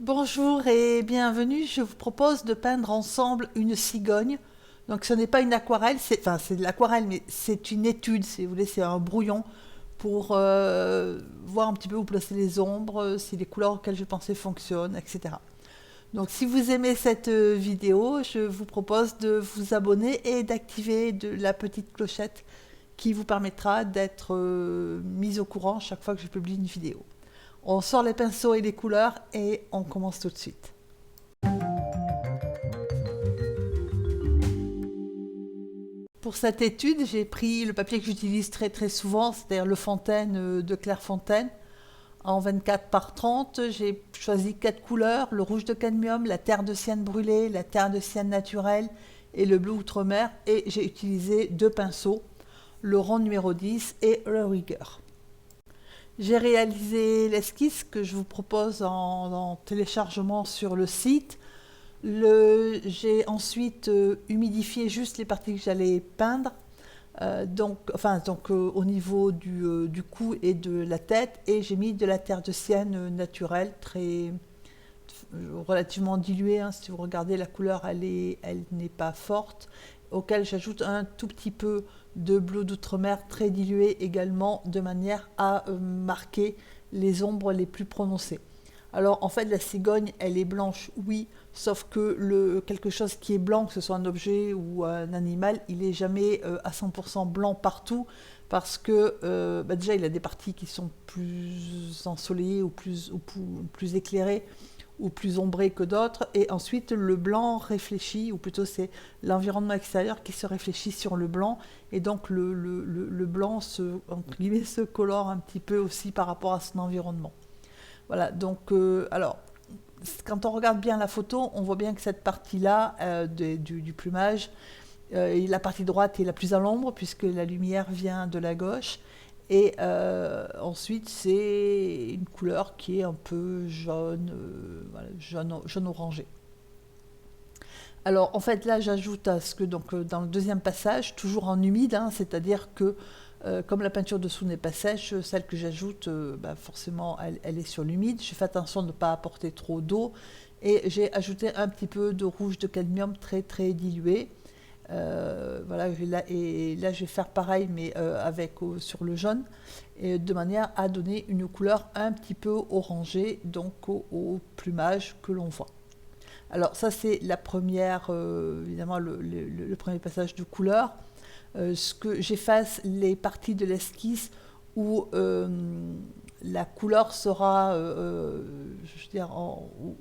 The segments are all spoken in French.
Bonjour et bienvenue. Je vous propose de peindre ensemble une cigogne. Donc ce n'est pas une aquarelle, c'est de l'aquarelle, mais c'est une étude, si vous voulez, c'est un brouillon pour voir un petit peu où placer les ombres, si les couleurs auxquelles je pensais fonctionnent, etc. Donc si vous aimez cette vidéo, je vous propose de vous abonner et d'activer la petite clochette qui vous permettra d'être mis au courant chaque fois que je publie une vidéo. On sort les pinceaux et les couleurs et on commence tout de suite. Pour cette étude, j'ai pris le papier que j'utilise très très souvent, c'est-à-dire le Fontaine de Clairefontaine, en 24 par 30. J'ai choisi 4 couleurs, le rouge de cadmium, la terre de sienne brûlée, la terre de sienne naturelle et le bleu outre-mer. Et j'ai utilisé 2 pinceaux, le rond numéro 10 et le rigueur. J'ai réalisé l'esquisse que je vous propose en téléchargement sur le site. J'ai ensuite humidifié juste les parties que j'allais peindre, au niveau du cou et de la tête, et j'ai mis de la terre de sienne naturelle, relativement diluée, hein. Si vous regardez la couleur, elle n'est pas forte, auquel j'ajoute un tout petit peu de bleu d'outre-mer très dilué également, de manière à marquer les ombres les plus prononcées. Alors en fait la cigogne elle est blanche, oui, sauf que quelque chose qui est blanc, que ce soit un objet ou un animal, il n'est jamais à 100% blanc partout, parce que déjà il a des parties qui sont plus ensoleillées ou plus éclairées ou plus ombrées que d'autres, et ensuite le blanc réfléchit, ou plutôt c'est l'environnement extérieur qui se réfléchit sur le blanc, et donc le blanc entre guillemets, se colore un petit peu aussi par rapport à son environnement. Voilà, donc, alors, quand on regarde bien la photo, on voit bien que cette partie-là du plumage, la partie droite est la plus à l'ombre, puisque la lumière vient de la gauche. Et ensuite, c'est une couleur qui est un peu jaune, voilà, jaune orangé. Alors, en fait, là, j'ajoute à ce que, donc, dans le deuxième passage, toujours en humide, hein, c'est-à-dire que comme la peinture dessous n'est pas sèche, celle que j'ajoute, forcément, elle est sur l'humide. J'ai fait attention de ne pas apporter trop d'eau. Et j'ai ajouté un petit peu de rouge de cadmium très très dilué. Voilà, et là je vais faire pareil, mais sur le jaune, et de manière à donner une couleur un petit peu orangée, donc au plumage que l'on voit. Alors ça c'est la première, évidemment le premier passage de couleur. Ce que j'efface les parties de l'esquisse où la couleur sera, je veux dire,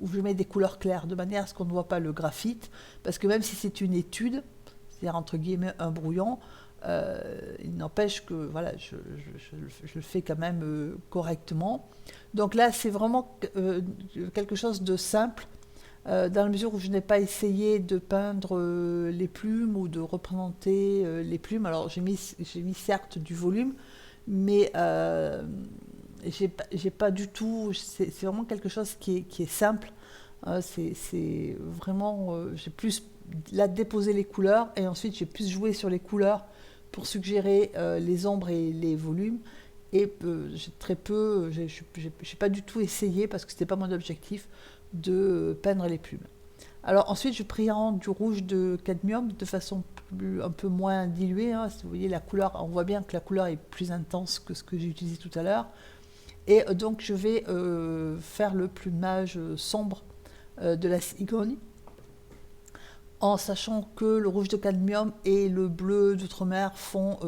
où je mets des couleurs claires, de manière à ce qu'on ne voit pas le graphite, parce que même si c'est une étude, c'est-à-dire entre guillemets un brouillon, il n'empêche que voilà, je le fais quand même correctement. Donc là, c'est vraiment quelque chose de simple, dans la mesure où je n'ai pas essayé de peindre les plumes ou de représenter les plumes. Alors j'ai mis certes du volume, mais j'ai pas du tout. C'est vraiment quelque chose qui est simple. C'est vraiment. J'ai plus là déposé les couleurs, et ensuite j'ai plus joué sur les couleurs pour suggérer les ombres et les volumes. Et j'ai très peu. J'ai pas du tout essayé, parce que c'était pas mon objectif, de peindre les plumes. Alors ensuite, je prends du rouge de cadmium de façon un peu moins diluée, hein. Si vous voyez la couleur, on voit bien que la couleur est plus intense que ce que j'ai utilisé tout à l'heure. Et donc je vais faire le plumage sombre de la cigogne, en sachant que le rouge de cadmium et le bleu d'outre-mer font,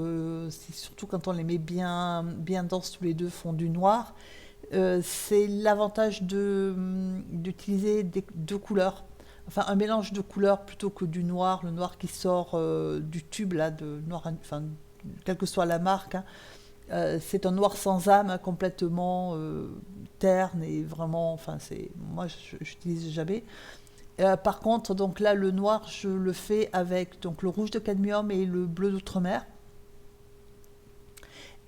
c'est surtout quand on les met bien, bien denses tous les deux, font du noir. C'est l'avantage d'utiliser deux couleurs, enfin un mélange de couleurs plutôt que du noir, le noir qui sort du tube là, de noir, enfin, quelle que soit la marque, hein. C'est un noir sans âme, hein, complètement terne, et vraiment, enfin moi je n'utilise jamais. Par contre, donc là le noir je le fais avec donc le rouge de cadmium et le bleu d'outre-mer.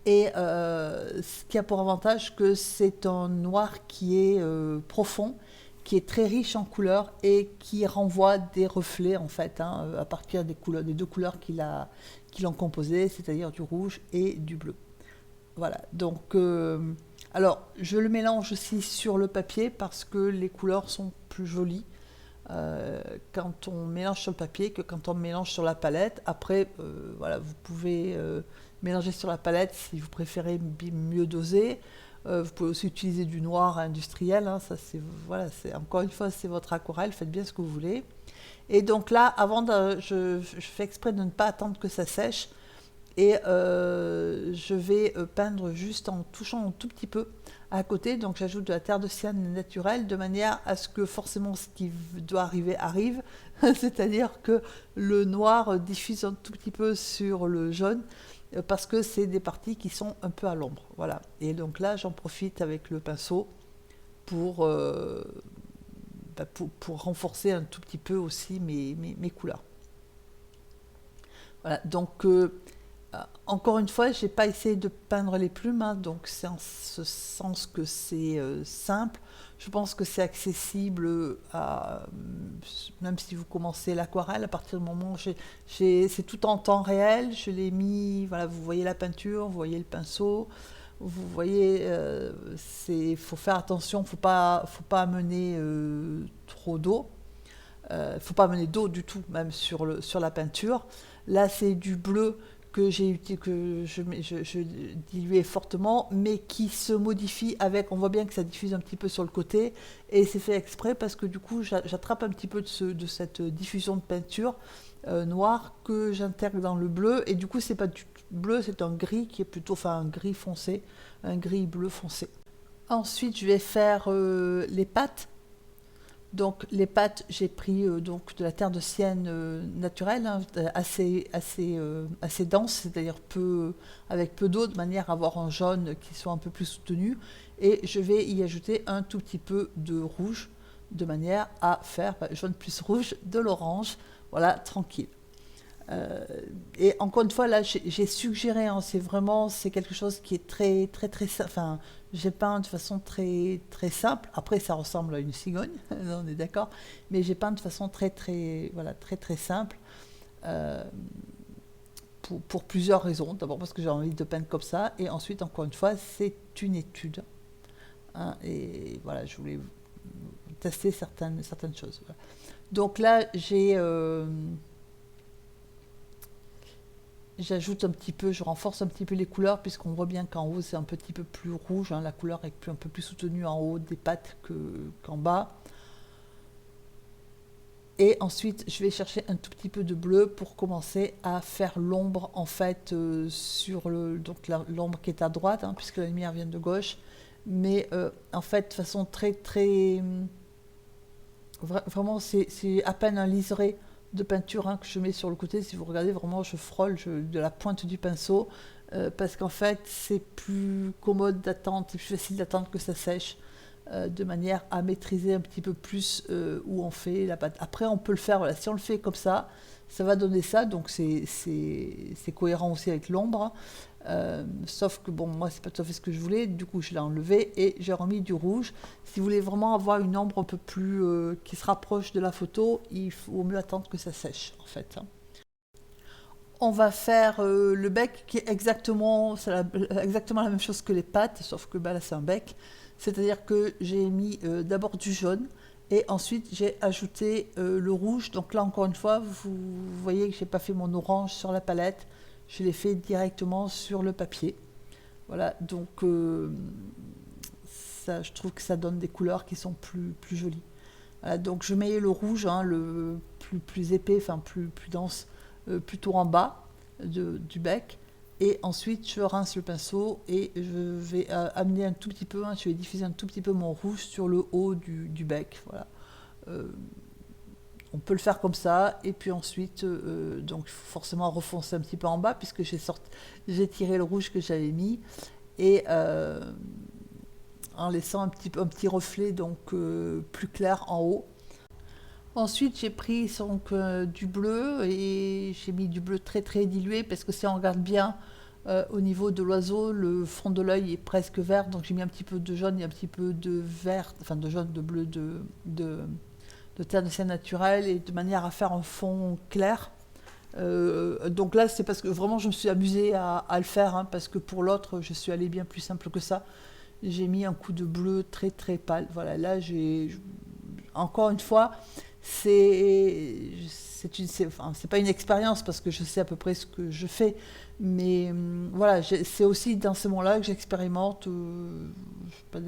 Et ce qui a pour avantage que c'est un noir qui est profond, qui est très riche en couleurs, et qui renvoie des reflets en fait, hein, à partir des deux couleurs qui l'ont composé, c'est-à-dire du rouge et du bleu. Voilà, donc Alors, je le mélange aussi sur le papier parce que les couleurs sont plus jolies quand on mélange sur le papier que quand on mélange sur la palette. Après, voilà, vous pouvez mélanger sur la palette si vous préférez mieux doser. Vous pouvez aussi utiliser du noir industriel, hein, ça c'est voilà, c'est encore une fois c'est votre aquarelle, faites bien ce que vous voulez. Et donc là, je fais exprès de ne pas attendre que ça sèche et je vais peindre juste en touchant un tout petit peu à côté. Donc j'ajoute de la terre de sienne naturelle de manière à ce que forcément ce qui doit arriver arrive, c'est-à-dire que le noir diffuse un tout petit peu sur le jaune parce que c'est des parties qui sont un peu à l'ombre. Voilà. Et donc là, j'en profite avec le pinceau pour, pour renforcer un tout petit peu aussi mes couleurs. Voilà. Donc, encore une fois, je n'ai pas essayé de peindre les plumes, hein, donc c'est en ce sens que c'est simple. Je pense que c'est accessible même si vous commencez l'aquarelle, à partir du moment où c'est tout en temps réel, je l'ai mis, voilà, vous voyez la peinture, vous voyez le pinceau, vous voyez, faut faire attention, faut pas amener trop d'eau, faut pas amener d'eau du tout, même sur la peinture. Là, c'est du bleu que je diluais fortement, mais qui se modifie avec, on voit bien que ça diffuse un petit peu sur le côté, et c'est fait exprès parce que du coup, j'attrape un petit peu de cette diffusion de peinture noire que j'intègre dans le bleu, et du coup, c'est pas du bleu, c'est un gris qui est plutôt, enfin, un gris foncé, un gris bleu foncé. Ensuite, je vais faire les pattes. Donc les pâtes, j'ai pris donc de la terre de sienne naturelle, hein, assez dense, c'est-à-dire avec peu d'eau, de manière à avoir un jaune qui soit un peu plus soutenu. Et je vais y ajouter un tout petit peu de rouge, de manière à faire jaune plus rouge, de l'orange, voilà, tranquille. Et encore une fois, là, j'ai suggéré, hein, c'est quelque chose qui est très, très, très, enfin, j'ai peint de façon très, très simple. Après, ça ressemble à une cigogne, on est d'accord, mais j'ai peint de façon très, très, voilà, très, très simple, euh, pour plusieurs raisons. D'abord parce que j'ai envie de peindre comme ça, et ensuite, encore une fois, c'est une étude, hein, et voilà, je voulais tester certaines choses. Voilà. Donc là, j'ajoute un petit peu, je renforce un petit peu les couleurs puisqu'on voit bien qu'en haut c'est un petit peu plus rouge, hein, la couleur est un peu plus soutenue en haut des pattes qu'en bas. Et ensuite je vais chercher un tout petit peu de bleu pour commencer à faire l'ombre en fait sur l'ombre qui est à droite, hein, puisque la lumière vient de gauche, mais en fait de façon très très vraiment c'est à peine un liseré de peinture, hein, que je mets sur le côté. Si vous regardez vraiment, je frôle de la pointe du pinceau parce qu'en fait c'est plus commode d'attendre, c'est plus facile d'attendre que ça sèche, de manière à maîtriser un petit peu plus où on fait la pâte. Après on peut le faire, voilà, si on le fait comme ça va donner ça, donc c'est cohérent aussi avec l'ombre. Sauf que bon, moi c'est pas tout à fait ce que je voulais, du coup je l'ai enlevé et j'ai remis du rouge. Si vous voulez vraiment avoir une ombre un peu plus qui se rapproche de la photo, il faut mieux attendre que ça sèche en fait, hein. On va faire le bec qui est exactement la même chose que les pattes, sauf que bah, là c'est un bec. C'est-à-dire que j'ai mis d'abord du jaune et ensuite j'ai ajouté le rouge. Donc là encore une fois, vous voyez que j'ai pas fait mon orange sur la palette, je l'ai fait directement sur le papier. Voilà, donc ça, je trouve que ça donne des couleurs qui sont plus jolies. Voilà, donc je mets le rouge, hein, le plus épais, enfin plus dense, plutôt en bas du bec. Et ensuite, je rince le pinceau et je vais amener un tout petit peu, hein, je vais diffuser un tout petit peu mon rouge sur le haut du bec. Voilà. Euh, on peut le faire comme ça, et puis ensuite, donc il faut forcément refoncer un petit peu en bas, puisque j'ai tiré le rouge que j'avais mis, et en laissant un petit reflet donc, plus clair en haut. Ensuite, j'ai pris donc, du bleu, et j'ai mis du bleu très très dilué, parce que si on regarde bien au niveau de l'oiseau, le fond de l'œil est presque vert, donc j'ai mis un petit peu de jaune et un petit peu de vert, enfin de jaune, de bleu, de terre de sienne naturelle, et de manière à faire un fond clair. Donc là, c'est parce que vraiment je me suis amusée à le faire, hein, parce que pour l'autre, je suis allée bien plus simple que ça. j'ai mis un coup de bleu très très pâle. Voilà, là encore une fois, c'est pas une expérience parce que je sais à peu près ce que je fais, mais voilà, c'est aussi dans ce moment-là que j'expérimente je sais pas,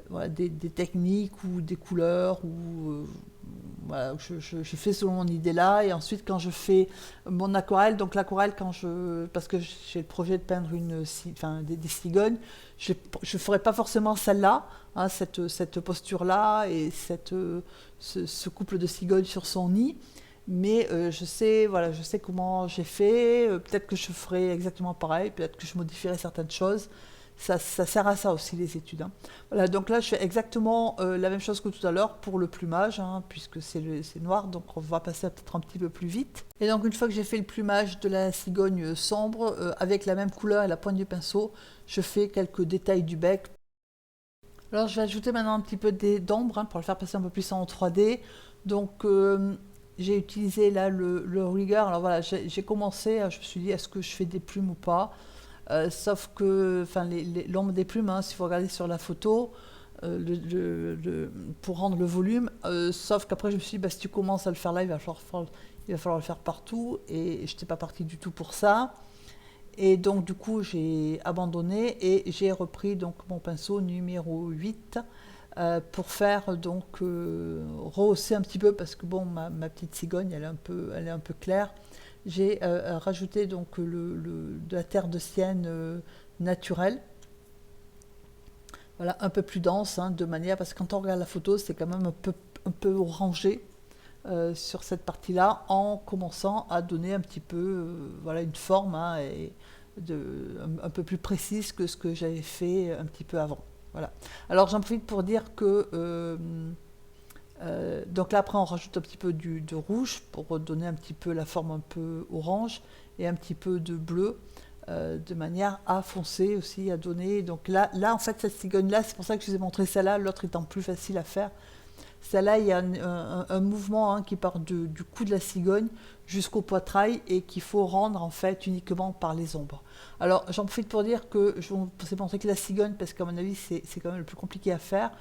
voilà, des techniques ou des couleurs ou voilà, je fais selon mon idée là et ensuite quand je fais mon aquarelle, donc l'aquarelle parce que j'ai le projet de peindre des cigognes, je ferai pas forcément celle-là, hein, cette posture là et ce couple de cigognes sur son nid, mais voilà, je sais comment j'ai fait, peut-être que je ferai exactement pareil, peut-être que je modifierai certaines choses. Ça sert à ça aussi les études, hein. Voilà, donc là je fais exactement la même chose que tout à l'heure pour le plumage, hein, puisque c'est noir, donc on va passer peut-être un petit peu plus vite. Et donc une fois que j'ai fait le plumage de la cigogne sombre, avec la même couleur et la pointe du pinceau, je fais quelques détails du bec. Alors je vais ajouter maintenant un petit peu d'ombre, hein, pour le faire passer un peu plus en 3D. Donc j'ai utilisé là le Rigger. Alors voilà, j'ai commencé, je me suis dit est-ce que je fais des plumes ou pas. Sauf que l'ombre des plumes, hein, si vous regardez sur la photo, pour rendre le volume, sauf qu'après je me suis dit, si tu commences à le faire là, il va falloir le faire partout, et je n'étais pas partie du tout pour ça. Et donc du coup j'ai abandonné et j'ai repris donc mon pinceau numéro 8 pour faire donc rehausser un petit peu, parce que bon, ma petite cigogne elle est un peu claire. J'ai rajouté donc de la terre de sienne naturelle, voilà, un peu plus dense, hein, de manière, parce que quand on regarde la photo, c'est quand même un peu orangé sur cette partie-là, en commençant à donner un petit peu voilà, une forme, hein, un peu plus précise que ce que j'avais fait un petit peu avant. Voilà. Alors j'en profite pour dire que donc là après on rajoute un petit peu de rouge pour donner un petit peu la forme un peu orange et un petit peu de bleu, de manière à foncer aussi, à donner. Donc là en fait cette cigogne là, c'est pour ça que je vous ai montré celle-là, l'autre étant plus facile à faire. Celle-là, il y a un mouvement, hein, qui part du cou de la cigogne jusqu'au poitrail et qu'il faut rendre en fait uniquement par les ombres. Alors j'en profite pour dire que je vous ai montré que la cigogne, parce qu'à mon avis c'est quand même le plus compliqué à faire.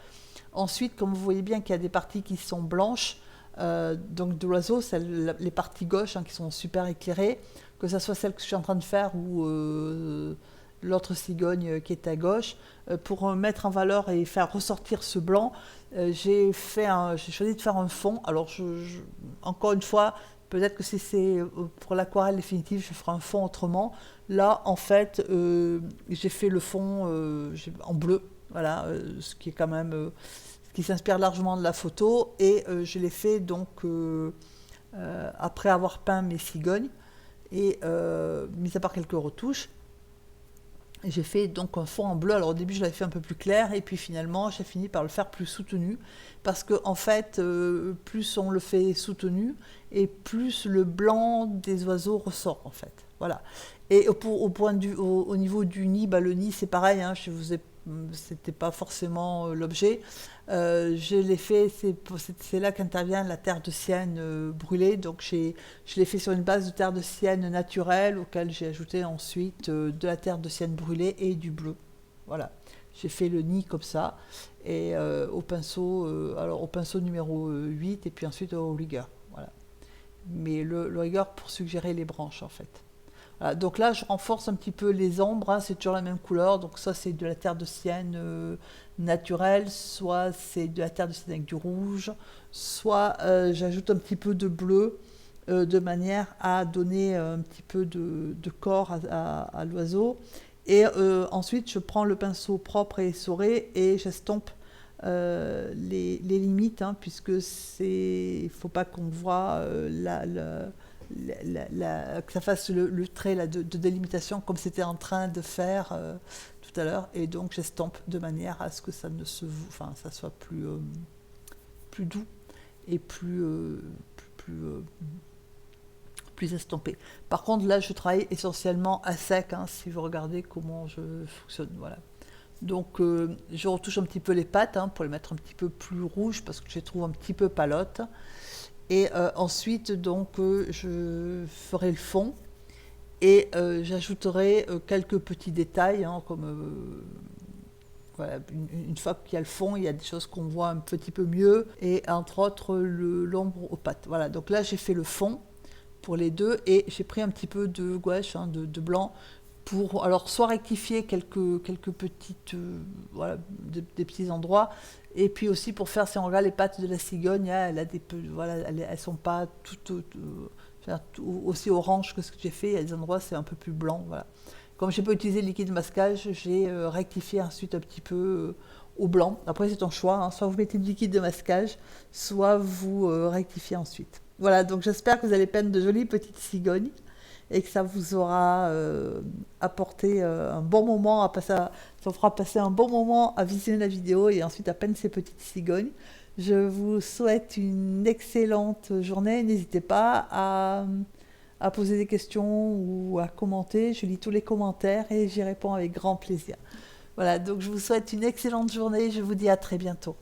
Ensuite, comme vous voyez bien qu'il y a des parties qui sont blanches, donc de l'oiseau, c'est les parties gauches, hein, qui sont super éclairées, que ce soit celle que je suis en train de faire ou l'autre cigogne qui est à gauche, pour mettre en valeur et faire ressortir ce blanc, j'ai choisi de faire un fond. Alors encore une fois, peut-être que si c'est pour l'aquarelle définitive, je ferai un fond autrement. Là, en fait, j'ai fait le fond en bleu, voilà, ce qui est quand même qui s'inspire largement de la photo, et je l'ai fait donc après avoir peint mes cigognes, et mis à part quelques retouches, j'ai fait donc un fond en bleu. Alors au début je l'avais fait un peu plus clair, et puis finalement j'ai fini par le faire plus soutenu, parce que en fait plus on le fait soutenu et plus le blanc des oiseaux ressort en fait. Voilà. Et au niveau du nid, le nid c'est pareil, hein, c'était pas forcément l'objet. Je l'ai fait, c'est là qu'intervient la terre de sienne brûlée. Donc je l'ai fait sur une base de terre de sienne naturelle, auquel j'ai ajouté ensuite de la terre de sienne brûlée et du bleu. Voilà. J'ai fait le nid comme ça, et au pinceau numéro 8, et puis ensuite au rigueur. Voilà. Mais le rigueur pour suggérer les branches en fait. Voilà, donc là, je renforce un petit peu les ombres, hein, c'est toujours la même couleur. Donc ça, c'est de la terre de sienne naturelle, soit c'est de la terre de sienne avec du rouge, soit j'ajoute un petit peu de bleu, de manière à donner un petit peu de corps à l'oiseau. Et ensuite, je prends le pinceau propre et essoré et j'estompe les limites, hein, puisque il ne faut pas qu'on voit que ça fasse le trait là, de délimitation comme c'était en train de faire tout à l'heure, et donc j'estompe de manière à ce que ça ça soit plus doux et plus estompé. Par contre là je travaille essentiellement à sec, hein, si vous regardez comment je fonctionne, voilà. Donc je retouche un petit peu les pattes, hein, pour les mettre un petit peu plus rouges, parce que je les trouve un petit peu palottes. Et ensuite, donc, je ferai le fond. Et j'ajouterai quelques petits détails, hein, comme voilà, une fois qu'il y a le fond, il y a des choses qu'on voit un petit peu mieux, et entre autres l'ombre aux pattes. Voilà, donc là j'ai fait le fond pour les deux, et j'ai pris un petit peu de gouache, hein, de blanc, pour alors soit rectifier quelques petites, voilà, des petits endroits, et puis aussi pour faire, si on regarde les pattes de la cigogne, hein, elle a voilà, elles sont pas aussi orange que ce que j'ai fait, il y a des endroits c'est un peu plus blanc, voilà. Comme je n'ai pas utilisé le liquide masquage, j'ai rectifié ensuite un petit peu au blanc. Après, c'est ton choix, hein. Soit vous mettez du liquide de masquage, soit vous rectifiez ensuite. Voilà, donc j'espère que vous allez peindre de jolies petites cigognes et que ça vous aura apporté un bon moment ça vous fera passer un bon moment à visionner la vidéo et ensuite à peindre ces petites cigognes. Je vous souhaite une excellente journée. N'hésitez pas à poser des questions ou à commenter. Je lis tous les commentaires et j'y réponds avec grand plaisir. Voilà, donc je vous souhaite une excellente journée. Je vous dis à très bientôt.